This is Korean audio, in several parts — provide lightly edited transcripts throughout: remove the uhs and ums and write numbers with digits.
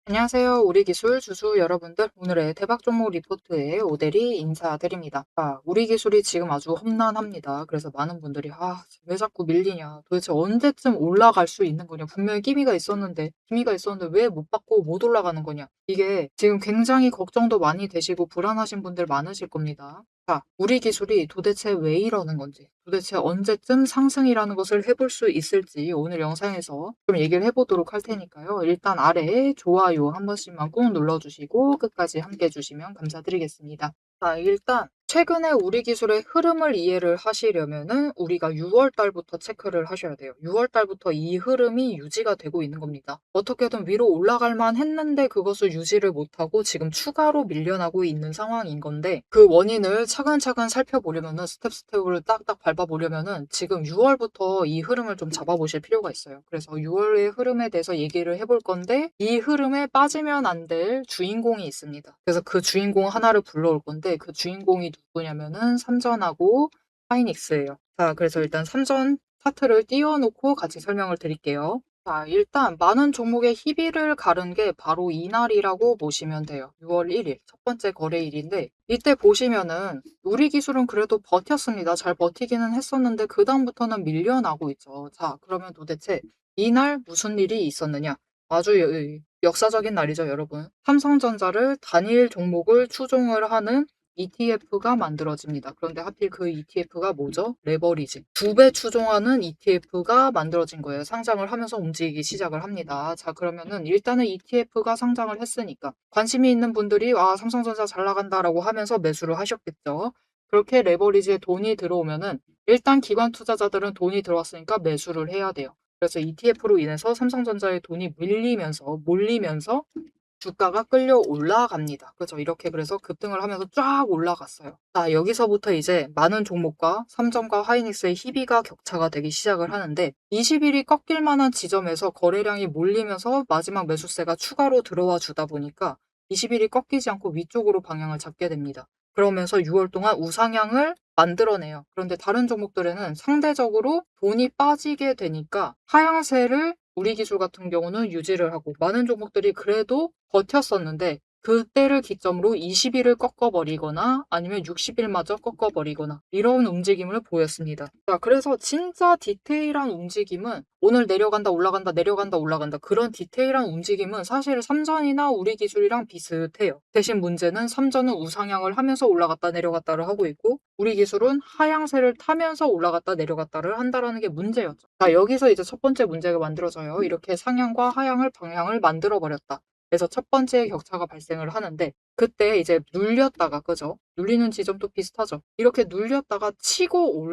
안녕하세요. 우리 기술 주주 여러분들. 오늘의 대박 종목 리포트에 오대리 인사드립니다. 우리 기술이 지금 아주 험난합니다. 그래서 많은 분들이, 왜 자꾸 밀리냐? 도대체 언제쯤 올라갈 수 있는 거냐? 분명히 기미가 있었는데 왜 못 받고 못 올라가는 거냐? 이게 지금 굉장히 걱정도 많이 되시고 불안하신 분들 많으실 겁니다. 우리 기술이 도대체 왜 이러는 건지, 도대체 언제쯤 상승이라는 것을 해볼 수 있을지 오늘 영상에서 좀 얘기를 해보도록 할 테니까요. 일단 아래에 좋아요 한 번씩만 꼭 눌러주시고 끝까지 함께 해주시면 감사드리겠습니다. 일단 최근에 우리 기술의 흐름을 이해를 하시려면은 우리가 6월 달부터 체크를 하셔야 돼요. 6월 달부터 이 흐름이 유지가 되고 있는 겁니다. 어떻게든 위로 올라갈 만 했는데 그것을 유지를 못하고 지금 추가로 밀려나고 있는 상황인 건데, 그 원인을 차근차근 살펴보려면은 스텝으로 딱딱 밟아보려면은 지금 6월부터 이 흐름을 좀 잡아보실 필요가 있어요. 그래서 6월의 흐름에 대해서 얘기를 해볼 건데, 이 흐름에 빠지면 안 될 주인공이 있습니다. 그래서 그 주인공 하나를 불러올 건데, 그 주인공이 누구냐면은 삼전하고 하이닉스예요. 그래서 일단 삼전 차트를 띄워놓고 같이 설명을 드릴게요. 일단 많은 종목의 희비를 가른 게 바로 이날이라고 보시면 돼요. 6월 1일 첫 번째 거래일인데, 이때 보시면은 우리 기술은 그래도 버텼습니다. 잘 버티기는 했었는데 그 다음부터는 밀려나고 있죠. 그러면 도대체 이날 무슨 일이 있었느냐? 아주 역사적인 날이죠, 여러분. 삼성전자를 단일 종목을 추종을 하는 ETF가 만들어집니다. 그런데 하필 그 ETF가 뭐죠? 레버리지. 2배 추종하는 ETF가 만들어진 거예요. 상장을 하면서 움직이기 시작을 합니다. 그러면은 일단은 ETF가 상장을 했으니까 관심이 있는 분들이 삼성전자 잘 나간다라고 하면서 매수를 하셨겠죠. 그렇게 레버리지에 돈이 들어오면은 일단 기관 투자자들은 돈이 들어왔으니까 매수를 해야 돼요. 그래서 ETF로 인해서 삼성전자의 돈이 몰리면서 주가가 끌려 올라갑니다. 그죠? 이렇게 그래서 급등을 하면서 쫙 올라갔어요. 여기서부터 이제 많은 종목과 삼성과 하이닉스의 희비가 격차가 되기 시작을 하는데, 20일이 꺾일 만한 지점에서 거래량이 몰리면서 마지막 매수세가 추가로 들어와 주다 보니까 20일이 꺾이지 않고 위쪽으로 방향을 잡게 됩니다. 그러면서 6월 동안 우상향을 만들어내요. 그런데 다른 종목들에는 상대적으로 돈이 빠지게 되니까 하향세를 우리 기술 같은 경우는 유지를 하고, 많은 종목들이 그래도 버텼었는데 그때를 기점으로 20일을 꺾어버리거나 아니면 60일마저 꺾어버리거나 이런 움직임을 보였습니다. 그래서 진짜 디테일한 움직임은 오늘 내려간다 올라간다 내려간다 올라간다, 그런 디테일한 움직임은 사실 삼전이나 우리 기술이랑 비슷해요. 대신 문제는 삼전은 우상향을 하면서 올라갔다 내려갔다를 하고 있고, 우리 기술은 하향세를 타면서 올라갔다 내려갔다를 한다라는 게 문제였죠. 여기서 이제 첫 번째 문제가 만들어져요. 이렇게 상향과 하향을 방향을 만들어 버렸다. 그래서 첫 번째 격차가 발생을 하는데, 그때 이제 눌렸다가, 그죠? 눌리는 지점도 비슷하죠. 이렇게 눌렸다가 치고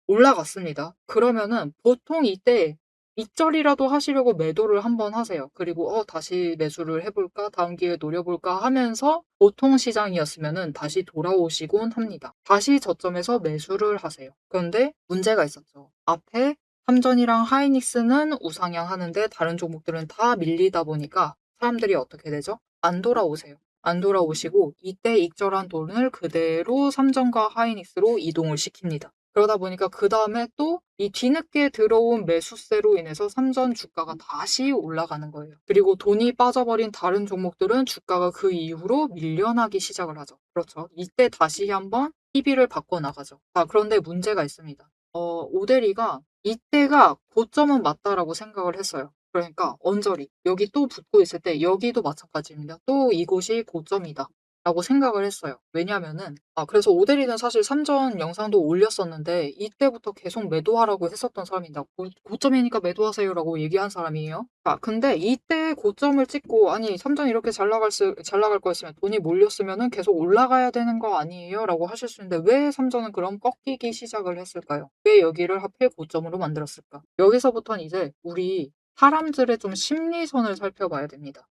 올라갔습니다. 그러면은 보통 이때 익절이라도 하시려고 매도를 한번 하세요. 그리고 다시 매수를 해볼까? 다음 기회에 노려볼까? 하면서 보통 시장이었으면은 다시 돌아오시곤 합니다. 다시 저점에서 매수를 하세요. 그런데 문제가 있었죠. 앞에 삼전이랑 하이닉스는 우상향 하는데 다른 종목들은 다 밀리다 보니까 사람들이 어떻게 되죠? 안 돌아오세요. 안 돌아오시고 이때 익절한 돈을 그대로 삼전과 하이닉스로 이동을 시킵니다. 그러다 보니까 그 다음에 또 이 뒤늦게 들어온 매수세로 인해서 삼전 주가가 다시 올라가는 거예요. 그리고 돈이 빠져버린 다른 종목들은 주가가 그 이후로 밀려나기 시작을 하죠. 그렇죠. 이때 다시 한번 PB를 바꿔나가죠. 그런데 문제가 있습니다. 오데리가 이때가 고점은 맞다라고 생각을 했어요. 그러니까 언저리, 여기 또 붙고 있을 때 여기도 마찬가지입니다. 또 이곳이 고점이다 라고 생각을 했어요. 왜냐면은 그래서 오데리는 사실 삼전 영상도 올렸었는데 이때부터 계속 매도하라고 했었던 사람입니다. 고점이니까 매도하세요라고 얘기한 사람이에요. 근데 이때 고점을 찍고, 아니 삼전 이렇게 잘 나갈 거였으면 돈이 몰렸으면은 계속 올라가야 되는 거 아니에요? 라고 하실 수 있는데, 왜 삼전은 그럼 꺾이기 시작을 했을까요? 왜 여기를 하필 고점으로 만들었을까? 여기서부터는 이제 우리 사람들의 좀 심리선을 살펴봐야 됩니다.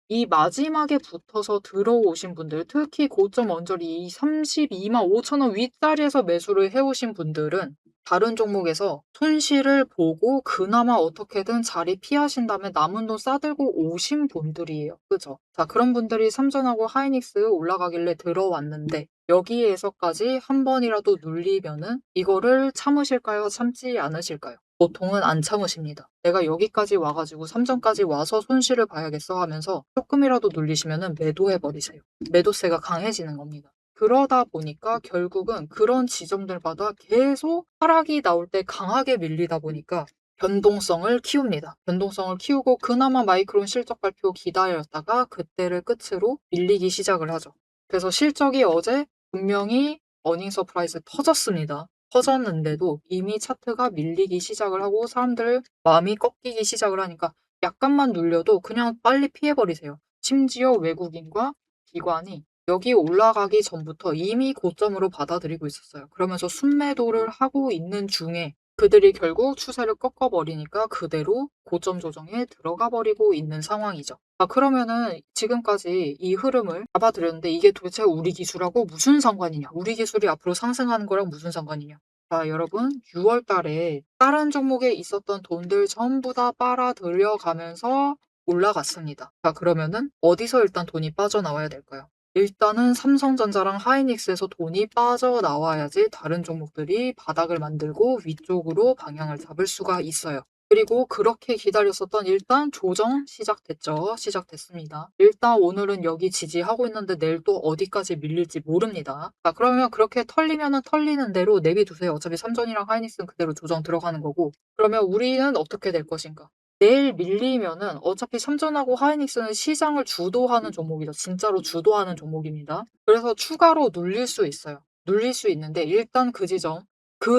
이 마지막에 붙어서 들어오신 분들, 특히 고점 언저리 32만 5천 원 윗자리에서 매수를 해오신 분들은 다른 종목에서 손실을 보고 그나마 어떻게든 자리 피하신 다음에 남은 돈 싸들고 오신 분들이에요. 그죠? 그런 분들이 삼전하고 하이닉스 올라가길래 들어왔는데, 여기에서까지 한 번이라도 눌리면은 이거를 참으실까요? 참지 않으실까요? 보통은 안 참으십니다. 내가 여기까지 와가지고 3전까지 와서 손실을 봐야겠어 하면서 조금이라도 눌리시면은 매도해버리세요. 매도세가 강해지는 겁니다. 그러다 보니까 결국은 그런 지점들마다 계속 하락이 나올 때 강하게 밀리다 보니까 변동성을 키웁니다. 변동성을 키우고 그나마 마이크론 실적 발표 기다렸다가 그때를 끝으로 밀리기 시작을 하죠. 그래서 실적이 어제 분명히 어닝 서프라이즈 터졌습니다. 터졌는데도 이미 차트가 밀리기 시작을 하고 사람들 마음이 꺾이기 시작을 하니까 약간만 눌려도 그냥 빨리 피해버리세요. 심지어 외국인과 기관이 여기 올라가기 전부터 이미 고점으로 받아들이고 있었어요. 그러면서 순매도를 하고 있는 중에 그들이 결국 추세를 꺾어버리니까 그대로 고점 조정에 들어가 버리고 있는 상황이죠. 그러면은 지금까지 이 흐름을 잡아드렸는데 이게 도대체 우리 기술하고 무슨 상관이냐? 우리 기술이 앞으로 상승하는 거랑 무슨 상관이냐? 자, 여러분, 6월 달에 다른 종목에 있었던 돈들 전부 다 빨아들여가면서 올라갔습니다. 자, 그러면은 어디서 일단 돈이 빠져나와야 될까요? 일단은 삼성전자랑 하이닉스에서 돈이 빠져나와야지 다른 종목들이 바닥을 만들고 위쪽으로 방향을 잡을 수가 있어요. 그리고 그렇게 기다렸었던 일단 조정 시작됐죠. 시작됐습니다. 일단 오늘은 여기 지지하고 있는데 내일 또 어디까지 밀릴지 모릅니다. 자, 그러면 그렇게 털리면은 털리는 대로 내비두세요. 어차피 삼전이랑 하이닉스는 그대로 조정 들어가는 거고. 그러면 우리는 어떻게 될 것인가? 내일 밀리면은 어차피 삼전하고 하이닉스는 시장을 주도하는 종목이죠. 진짜로 주도하는 종목입니다. 그래서 추가로 눌릴 수 있어요. 눌릴 수 있는데 일단 그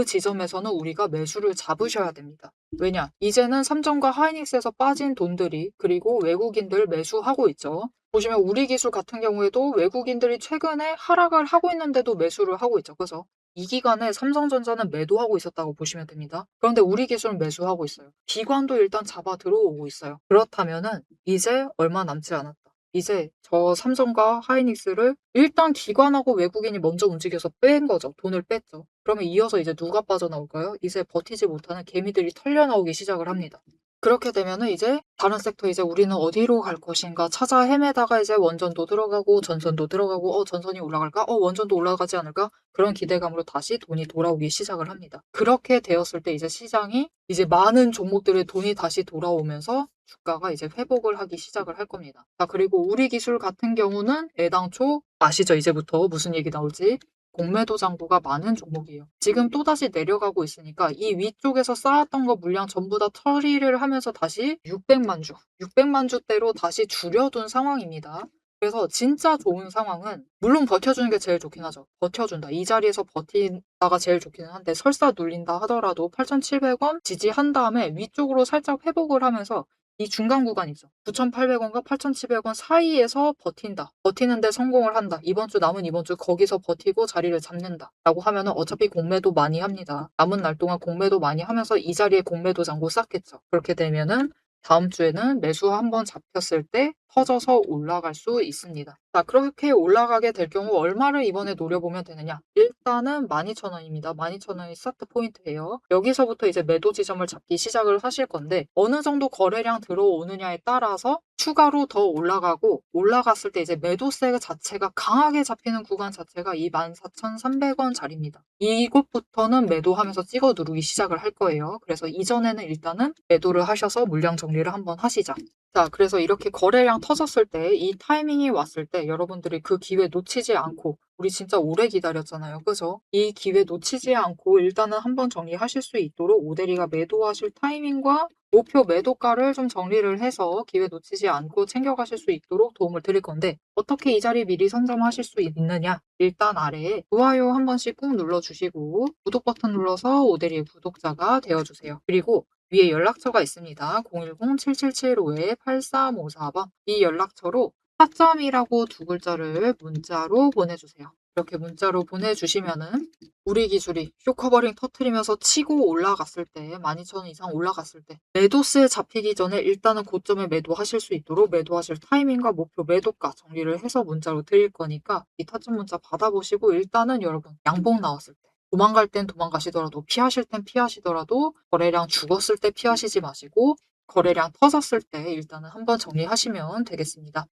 지점에서는 우리가 매수를 잡으셔야 됩니다. 왜냐? 이제는 삼성과 하이닉스에서 빠진 돈들이 그리고 외국인들 매수하고 있죠. 보시면 우리 기술 같은 경우에도 외국인들이 최근에 하락을 하고 있는데도 매수를 하고 있죠. 그래서 이 기간에 삼성전자는 매도하고 있었다고 보시면 됩니다. 그런데 우리 기술은 매수하고 있어요. 기관도 일단 잡아 들어오고 있어요. 그렇다면은 이제 얼마 남지 않았다. 이제 저 삼성과 하이닉스를 일단 기관하고 외국인이 먼저 움직여서 뺀 거죠. 돈을 뺐죠. 그러면 이어서 이제 누가 빠져나올까요? 이제 버티지 못하는 개미들이 털려나오기 시작을 합니다. 그렇게 되면은 이제 다른 섹터 이제 우리는 어디로 갈 것인가 찾아 헤매다가 이제 원전도 들어가고 전선도 들어가고 전선이 올라갈까? 원전도 올라가지 않을까? 그런 기대감으로 다시 돈이 돌아오기 시작을 합니다. 그렇게 되었을 때 이제 시장이 이제 많은 종목들의 돈이 다시 돌아오면서 주가가 이제 회복을 하기 시작을 할 겁니다. 자, 그리고 우리 기술 같은 경우는 애당초 아시죠? 이제부터 무슨 얘기 나올지. 공매도 잔고가 많은 종목이에요. 지금 또다시 내려가고 있으니까 이 위쪽에서 쌓았던 거 물량 전부 다 처리를 하면서 다시 600만 주대로 다시 줄여둔 상황입니다. 그래서 진짜 좋은 상황은 물론 버텨주는 게 제일 좋긴 하죠. 버텨준다. 이 자리에서 버틴다가 제일 좋기는 한데 설사 눌린다 하더라도 8,700원 지지한 다음에 위쪽으로 살짝 회복을 하면서 이 중간 구간이죠. 9,800원과 8,700원 사이에서 버틴다. 버티는데 성공을 한다. 남은 이번 주 거기서 버티고 자리를 잡는다. 라고 하면은 어차피 공매도 많이 합니다. 남은 날 동안 공매도 많이 하면서 이 자리에 공매도 잔고 쌓겠죠. 그렇게 되면은 다음 주에는 매수 한번 잡혔을 때 터져서 올라갈 수 있습니다. 자, 그렇게 올라가게 될 경우 얼마를 이번에 노려보면 되느냐? 일단은 12,000원입니다. 12,000원이 스타트 포인트예요. 여기서부터 이제 매도 지점을 잡기 시작을 하실 건데 어느 정도 거래량 들어오느냐에 따라서 추가로 더 올라가고 올라갔을 때 이제 매도세 자체가 강하게 잡히는 구간 자체가 이 14,300원 자리입니다. 이곳부터는 매도하면서 찍어 누르기 시작을 할 거예요. 그래서 이전에는 일단은 매도를 하셔서 물량 정리를 한번 하시자. 자, 그래서 이렇게 거래량 터졌을 때 이 타이밍이 왔을 때 여러분들이 그 기회 놓치지 않고 우리 진짜 오래 기다렸잖아요. 그죠? 이 기회 놓치지 않고 일단은 한번 정리하실 수 있도록 오대리가 매도하실 타이밍과 목표 매도가를 좀 정리를 해서 기회 놓치지 않고 챙겨가실 수 있도록 도움을 드릴 건데 어떻게 이 자리 미리 선점하실 수 있느냐? 일단 아래에 좋아요 한 번씩 꾹 눌러주시고 구독 버튼 눌러서 오대리의 구독자가 되어주세요. 그리고 위에 연락처가 있습니다. 010-7775-8354번 이 연락처로 타점이라고 두 글자를 문자로 보내주세요. 이렇게 문자로 보내주시면은 우리 기술이 쇼커버링 터트리면서 치고 올라갔을 때 12,000원 이상 올라갔을 때 매도세 잡히기 전에 일단은 고점에 매도하실 수 있도록 매도하실 타이밍과 목표 매도가 정리를 해서 문자로 드릴 거니까 이 타점 문자 받아보시고 일단은 여러분 양봉 나왔을 때 도망갈 땐 도망가시더라도 피하실 땐 피하시더라도 거래량 죽었을 때 피하시지 마시고 거래량 터졌을 때 일단은 한번 정리하시면 되겠습니다.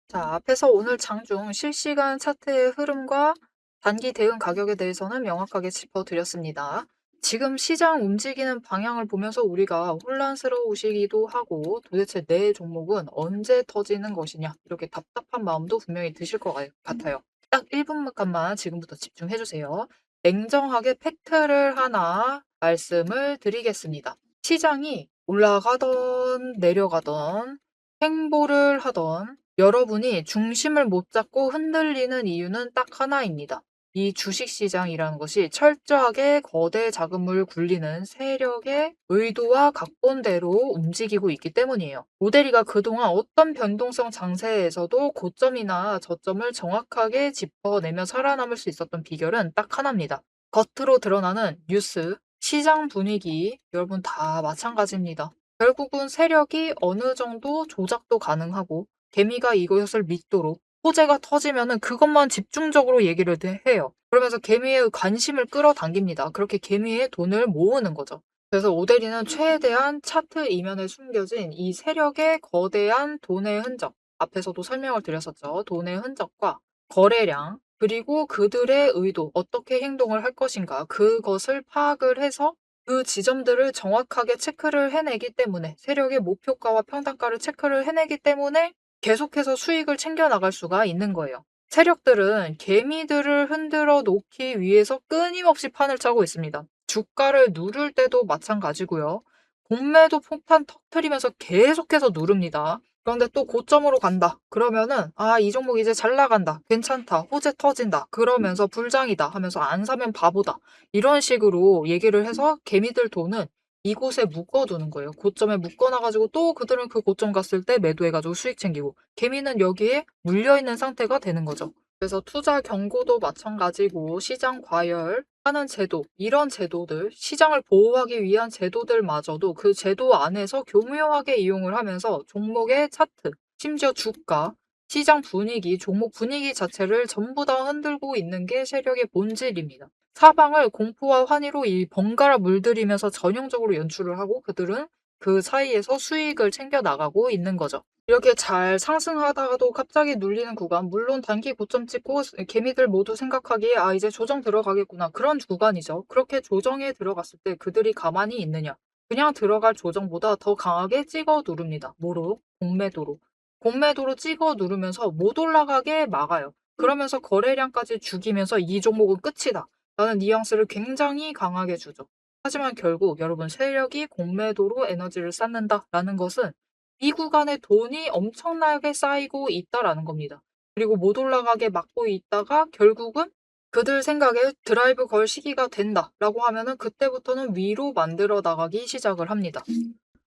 자, 앞에서 오늘 장중 실시간 차트의 흐름과 단기 대응 가격에 대해서는 명확하게 짚어드렸습니다. 지금 시장 움직이는 방향을 보면서 우리가 혼란스러우시기도 하고 도대체 내 종목은 언제 터지는 것이냐 이렇게 답답한 마음도 분명히 드실 것 같아요. 딱 1분간만 지금부터 집중해 주세요. 냉정하게 팩트를 하나 말씀을 드리겠습니다. 시장이 올라가던 내려가던 행보를 하던 여러분이 중심을 못 잡고 흔들리는 이유는 딱 하나입니다. 이 주식시장이라는 것이 철저하게 거대 자금을 굴리는 세력의 의도와 각본대로 움직이고 있기 때문이에요. 모델이가 그동안 어떤 변동성 장세에서도 고점이나 저점을 정확하게 짚어내며 살아남을 수 있었던 비결은 딱 하나입니다. 겉으로 드러나는 뉴스, 시장 분위기, 여러분 다 마찬가지입니다. 결국은 세력이 어느 정도 조작도 가능하고 개미가 이것을 믿도록 호재가 터지면은 그것만 집중적으로 얘기를 해요. 그러면서 개미의 관심을 끌어당깁니다. 그렇게 개미의 돈을 모으는 거죠. 그래서 오데리는 최대한 차트 이면에 숨겨진 이 세력의 거대한 돈의 흔적, 앞에서도 설명을 드렸었죠. 돈의 흔적과 거래량, 그리고 그들의 의도, 어떻게 행동을 할 것인가, 그것을 파악을 해서 그 지점들을 정확하게 체크를 해내기 때문에 세력의 목표가와 평단가를 체크를 해내기 때문에 계속해서 수익을 챙겨 나갈 수가 있는 거예요. 세력들은 개미들을 흔들어 놓기 위해서 끊임없이 판을 짜고 있습니다. 주가를 누를 때도 마찬가지고요. 공매도 폭탄 터트리면서 계속해서 누릅니다. 그런데 또 고점으로 간다. 그러면은 이 종목 이제 잘 나간다. 괜찮다. 호재 터진다. 그러면서 불장이다 하면서 안 사면 바보다. 이런 식으로 얘기를 해서 개미들 돈은 이곳에 묶어두는 거예요. 고점에 묶어놔가지고 또 그들은 그 고점 갔을 때 매도해가지고 수익 챙기고 개미는 여기에 물려있는 상태가 되는 거죠. 그래서 투자 경고도 마찬가지고 시장 과열하는 제도, 이런 제도들, 시장을 보호하기 위한 제도들마저도 그 제도 안에서 교묘하게 이용을 하면서 종목의 차트, 심지어 주가, 시장 분위기, 종목 분위기 자체를 전부 다 흔들고 있는 게 세력의 본질입니다. 사방을 공포와 환희로 이 번갈아 물들이면서 전형적으로 연출을 하고 그들은 그 사이에서 수익을 챙겨 나가고 있는 거죠. 이렇게 잘 상승하다가도 갑자기 눌리는 구간, 물론 단기 고점 찍고 개미들 모두 생각하기에 이제 조정 들어가겠구나. 그런 구간이죠. 그렇게 조정에 들어갔을 때 그들이 가만히 있느냐. 그냥 들어갈 조정보다 더 강하게 찍어 누릅니다. 뭐로? 공매도로. 공매도로 찍어 누르면서 못 올라가게 막아요. 그러면서 거래량까지 죽이면서 이 종목은 끝이다. 라는 뉘앙스를 굉장히 강하게 주죠. 하지만 결국 여러분 세력이 공매도로 에너지를 쌓는다라는 것은 이 구간에 돈이 엄청나게 쌓이고 있다라는 겁니다. 그리고 못 올라가게 막고 있다가 결국은 그들 생각에 드라이브 걸 시기가 된다라고 하면은 그때부터는 위로 만들어 나가기 시작을 합니다.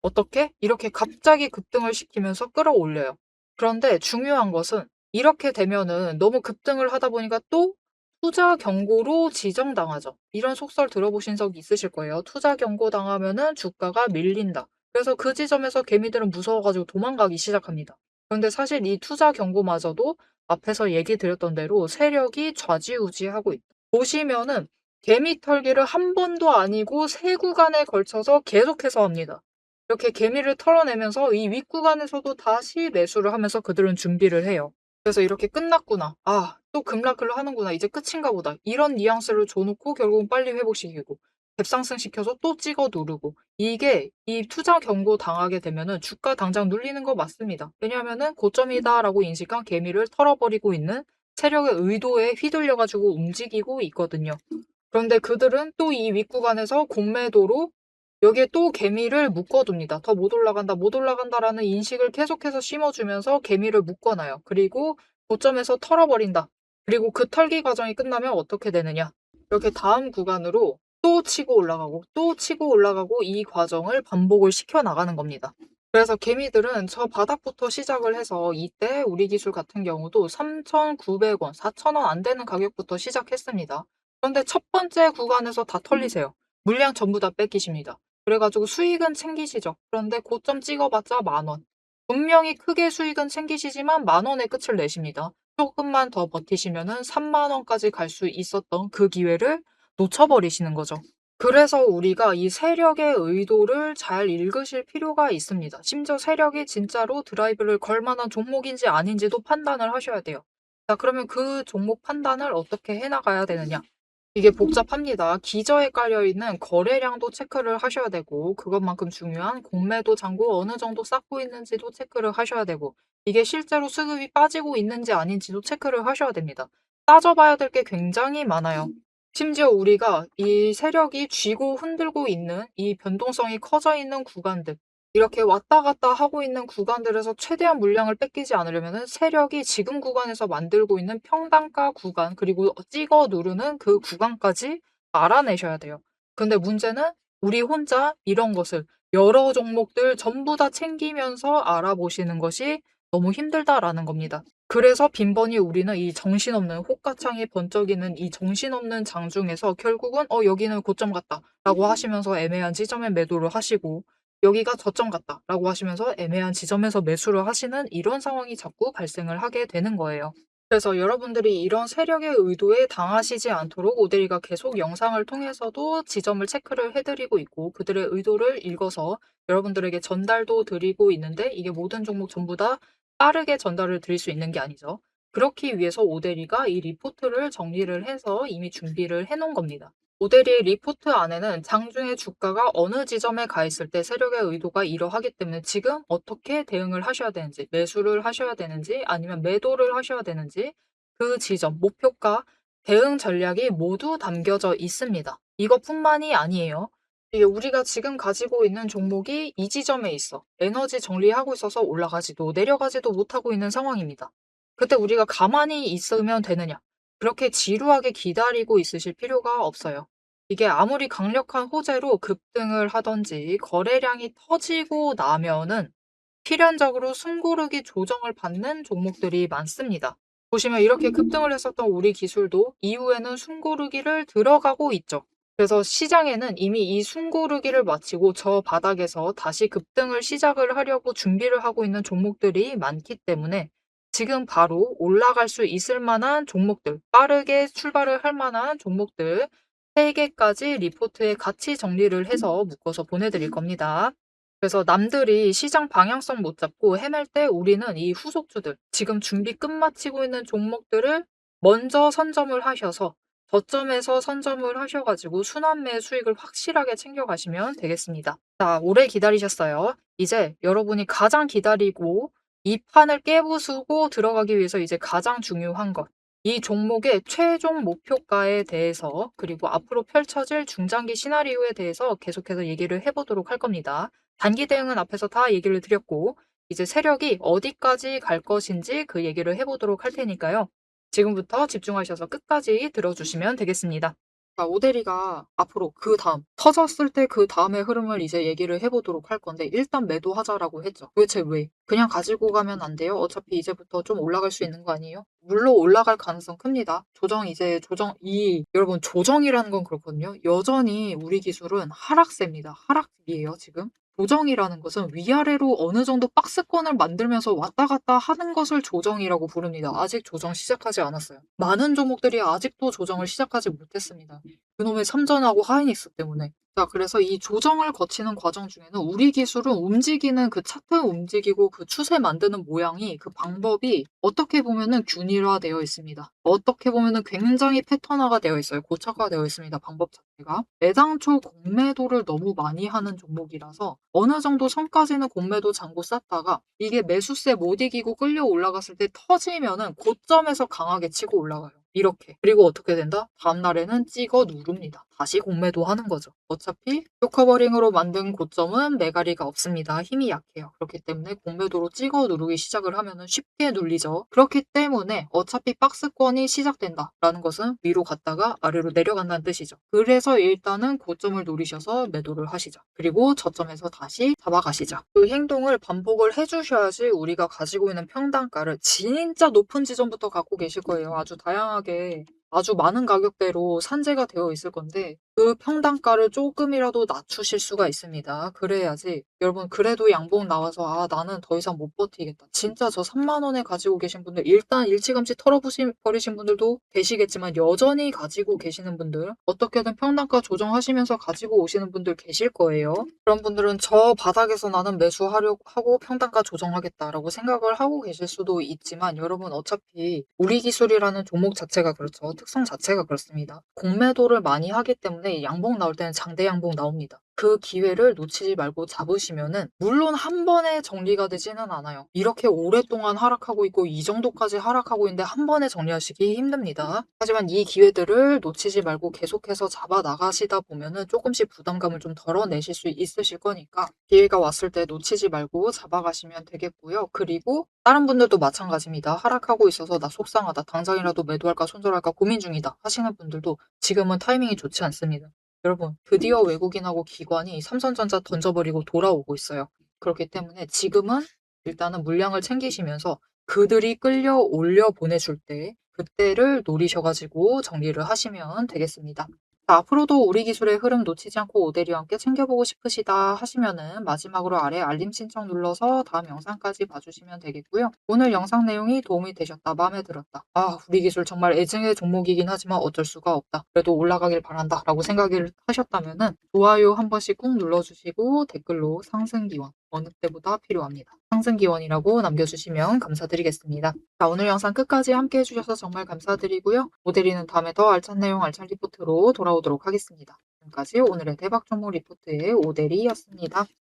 어떻게? 이렇게 갑자기 급등을 시키면서 끌어올려요. 그런데 중요한 것은 이렇게 되면은 너무 급등을 하다 보니까 또 투자 경고로 지정당하죠. 이런 속설 들어보신 적 있으실 거예요. 투자 경고 당하면은 주가가 밀린다. 그래서 그 지점에서 개미들은 무서워가지고 도망가기 시작합니다. 그런데 사실 이 투자 경고마저도 앞에서 얘기 드렸던 대로 세력이 좌지우지하고 있다. 보시면은 개미 털기를 한 번도 아니고 세 구간에 걸쳐서 계속해서 합니다. 이렇게 개미를 털어내면서 이 윗구간에서도 다시 매수를 하면서 그들은 준비를 해요. 그래서 이렇게 끝났구나. 또 급락을 하는구나. 이제 끝인가 보다. 이런 뉘앙스를 줘놓고 결국은 빨리 회복시키고 갭상승 시켜서 또 찍어 누르고 이게 이 투자 경고 당하게 되면은 주가 당장 눌리는 거 맞습니다. 왜냐하면은 고점이다라고 인식한 개미를 털어버리고 있는 세력의 의도에 휘둘려가지고 움직이고 있거든요. 그런데 그들은 또 이 윗구간에서 공매도로 여기에 또 개미를 묶어둡니다. 더 못 올라간다, 못 올라간다라는 인식을 계속해서 심어주면서 개미를 묶어놔요. 그리고 고점에서 털어버린다. 그리고 그 털기 과정이 끝나면 어떻게 되느냐. 이렇게 다음 구간으로 또 치고 올라가고 또 치고 올라가고 이 과정을 반복을 시켜나가는 겁니다. 그래서 개미들은 저 바닥부터 시작을 해서 이때 우리 기술 같은 경우도 3,900원, 4,000원 안 되는 가격부터 시작했습니다. 그런데 첫 번째 구간에서 다 털리세요. 물량 전부 다 뺏기십니다. 그래가지고 수익은 챙기시죠. 그런데 고점 찍어봤자 10,000원. 분명히 크게 수익은 챙기시지만 10,000원의 끝을 내십니다. 조금만 더 버티시면은 30,000원까지 갈 수 있었던 그 기회를 놓쳐버리시는 거죠. 그래서 우리가 이 세력의 의도를 잘 읽으실 필요가 있습니다. 심지어 세력이 진짜로 드라이브를 걸 만한 종목인지 아닌지도 판단을 하셔야 돼요. 자, 그러면 그 종목 판단을 어떻게 해나가야 되느냐? 이게 복잡합니다. 기저에 깔려 있는 거래량도 체크를 하셔야 되고, 그것만큼 중요한 공매도 잔고 어느 정도 쌓고 있는지도 체크를 하셔야 되고, 이게 실제로 수급이 빠지고 있는지 아닌지도 체크를 하셔야 됩니다. 따져봐야 될 게 굉장히 많아요. 심지어 우리가 이 세력이 쥐고 흔들고 있는 이 변동성이 커져 있는 구간들, 이렇게 왔다 갔다 하고 있는 구간들에서 최대한 물량을 뺏기지 않으려면 세력이 지금 구간에서 만들고 있는 평단가 구간, 그리고 찍어 누르는 그 구간까지 알아내셔야 돼요. 근데 문제는 우리 혼자 이런 것을 여러 종목들 전부 다 챙기면서 알아보시는 것이 너무 힘들다라는 겁니다. 그래서 빈번히 우리는 이 정신없는 호가창이 번쩍이는 이 정신없는 장 중에서 결국은 여기는 고점 같다 라고 하시면서 애매한 지점에 매도를 하시고, 여기가 저점 같다라고 하시면서 애매한 지점에서 매수를 하시는 이런 상황이 자꾸 발생을 하게 되는 거예요. 그래서 여러분들이 이런 세력의 의도에 당하시지 않도록 오데리가 계속 영상을 통해서도 지점을 체크를 해드리고 있고, 그들의 의도를 읽어서 여러분들에게 전달도 드리고 있는데, 이게 모든 종목 전부 다 빠르게 전달을 드릴 수 있는 게 아니죠. 그렇기 위해서 오데리가 이 리포트를 정리를 해서 이미 준비를 해놓은 겁니다. 오데리의 리포트 안에는 장중에 주가가 어느 지점에 가 있을 때 세력의 의도가 이러하기 때문에 지금 어떻게 대응을 하셔야 되는지, 매수를 하셔야 되는지, 아니면 매도를 하셔야 되는지, 그 지점, 목표가, 대응 전략이 모두 담겨져 있습니다. 이것뿐만이 아니에요. 이게 우리가 지금 가지고 있는 종목이 이 지점에 있어. 에너지 정리하고 있어서 올라가지도 내려가지도 못하고 있는 상황입니다. 그때 우리가 가만히 있으면 되느냐? 그렇게 지루하게 기다리고 있으실 필요가 없어요. 이게 아무리 강력한 호재로 급등을 하든지 거래량이 터지고 나면은 필연적으로 숨고르기 조정을 받는 종목들이 많습니다. 보시면 이렇게 급등을 했었던 우리 기술도 이후에는 숨고르기를 들어가고 있죠. 그래서 시장에는 이미 이 숨고르기를 마치고 저 바닥에서 다시 급등을 시작을 하려고 준비를 하고 있는 종목들이 많기 때문에 지금 바로 올라갈 수 있을 만한 종목들, 빠르게 출발을 할 만한 종목들 3개까지 리포트에 같이 정리를 해서 묶어서 보내드릴 겁니다. 그래서 남들이 시장 방향성 못 잡고 헤맬 때 우리는 이 후속주들, 지금 준비 끝마치고 있는 종목들을 먼저 선점을 하셔서 저점에서 선점을 하셔가지고 순환매 수익을 확실하게 챙겨가시면 되겠습니다. 자, 오래 기다리셨어요. 이제 여러분이 가장 기다리고 이 판을 깨부수고 들어가기 위해서 이제 가장 중요한 것. 이 종목의 최종 목표가에 대해서, 그리고 앞으로 펼쳐질 중장기 시나리오에 대해서 계속해서 얘기를 해보도록 할 겁니다. 단기 대응은 앞에서 다 얘기를 드렸고, 이제 세력이 어디까지 갈 것인지 그 얘기를 해보도록 할 테니까요. 지금부터 집중하셔서 끝까지 들어주시면 되겠습니다. 자, 오대리가 앞으로 그 다음, 터졌을 때 그 다음의 흐름을 이제 얘기를 해보도록 할 건데, 일단 매도하자라고 했죠. 도대체 왜? 그냥 가지고 가면 안 돼요? 어차피 이제부터 좀 올라갈 수 있는 거 아니에요? 물론 올라갈 가능성 큽니다. 여러분, 조정이라는 건 그렇거든요. 여전히 우리 기술은 하락세입니다. 하락이에요, 지금. 조정이라는 것은 위아래로 어느 정도 박스권을 만들면서 왔다 갔다 하는 것을 조정이라고 부릅니다. 아직 조정 시작하지 않았어요. 많은 종목들이 아직도 조정을 시작하지 못했습니다. 그놈의 삼전하고 하이닉스 때문에. 자, 그래서 이 조정을 거치는 과정 중에는 우리 기술은 움직이는 그 차트 움직이고 그 추세 만드는 모양이, 그 방법이 어떻게 보면은 균일화되어 있습니다. 어떻게 보면은 굉장히 패턴화가 되어 있어요. 고착화되어 있습니다. 방법 자체가. 애당초 공매도를 너무 많이 하는 종목이라서 어느 정도 선까지는 공매도 잔고 쌌다가 이게 매수세 못 이기고 끌려 올라갔을 때 터지면은 고점에서 강하게 치고 올라가요. 이렇게. 그리고 어떻게 된다? 다음날에는 찍어 누릅니다. 다시 공매도 하는 거죠. 어차피 쇼커버링으로 만든 고점은 매가리가 없습니다. 힘이 약해요. 그렇기 때문에 공매도로 찍어 누르기 시작을 하면은 쉽게 눌리죠. 그렇기 때문에 어차피 박스권이 시작된다라는 것은 위로 갔다가 아래로 내려간다는 뜻이죠. 그래서 일단은 고점을 노리셔서 매도를 하시죠. 그리고 저점에서 다시 잡아가시죠. 그 행동을 반복을 해주셔야지 우리가 가지고 있는 평단가를 진짜 높은 지점부터 갖고 계실 거예요. 아주 다양하게, 아주 많은 가격대로 산재가 되어 있을 건데, 그 평단가를 쪼끔이라도 낮추실 수가 있습니다. 그래야지 여러분 그래도 양봉 나와서 '아 나는 더 이상 못 버티겠다.' 진짜 저 3만 원에 가지고 계신 분들 일단 일찌감치 버리신 분들도 계시겠지만 여전히 가지고 계시는 분들 어떻게든 평단가 조정하시면서 가지고 오시는 분들 계실 거예요. 그런 분들은 '저 바닥에서 나는 하고 평단가 조정하겠다.'라고 생각을 하고 계실 수도 있지만 여러분 어차피 우리 기술이라는 종목 자체가 그렇죠. 특성 자체가 그렇습니다. 공매도를 많이 하기 때문에 양봉 나올 때는 장대 양봉 나옵니다. 그 기회를 놓치지 말고 잡으시면은 물론 한 번에 정리가 되지는 않아요. 이렇게 오랫동안 하락하고 있고 이 정도까지 하락하고 있는데 한 번에 정리하시기 힘듭니다. 하지만 이 기회들을 놓치지 말고 계속해서 잡아 나가시다 보면은 조금씩 부담감을 좀 덜어내실 수 있으실 거니까 기회가 왔을 때 놓치지 말고 잡아가시면 되겠고요. 그리고 다른 분들도 마찬가지입니다. 하락하고 있어서 '나 속상하다. 당장이라도 매도할까 손절할까 고민 중이다.' 하시는 분들도 지금은 타이밍이 좋지 않습니다. 여러분 드디어 외국인하고 기관이 삼성전자 던져버리고 돌아오고 있어요. 그렇기 때문에 지금은 일단은 물량을 챙기시면서 그들이 끌려 올려 보내줄 때 그때를 노리셔 가지고 정리를 하시면 되겠습니다. 자, 앞으로도 우리 기술의 흐름 놓치지 않고 오데리와 함께 챙겨보고 싶으시다 하시면은 마지막으로 아래 알림 신청 눌러서 다음 영상까지 봐주시면 되겠고요. 오늘 영상 내용이 도움이 되셨다, 마음에 들었다. 아, 우리 기술 정말 애증의 종목이긴 하지만 어쩔 수가 없다. 그래도 올라가길 바란다 라고 생각을 하셨다면은 좋아요 한 번씩 꾹 눌러주시고 댓글로 상승 기원 어느 때보다 필요합니다. 상승 기원이라고 남겨주시면 감사드리겠습니다. 자, 오늘 영상 끝까지 함께 해주셔서 정말 감사드리고요. 모델이는 다음에 더 알찬 내용, 알찬 리포트로 돌아오도록 하겠습니다. 지금까지 오늘의 대박 종목 리포트의 오대리였습니다.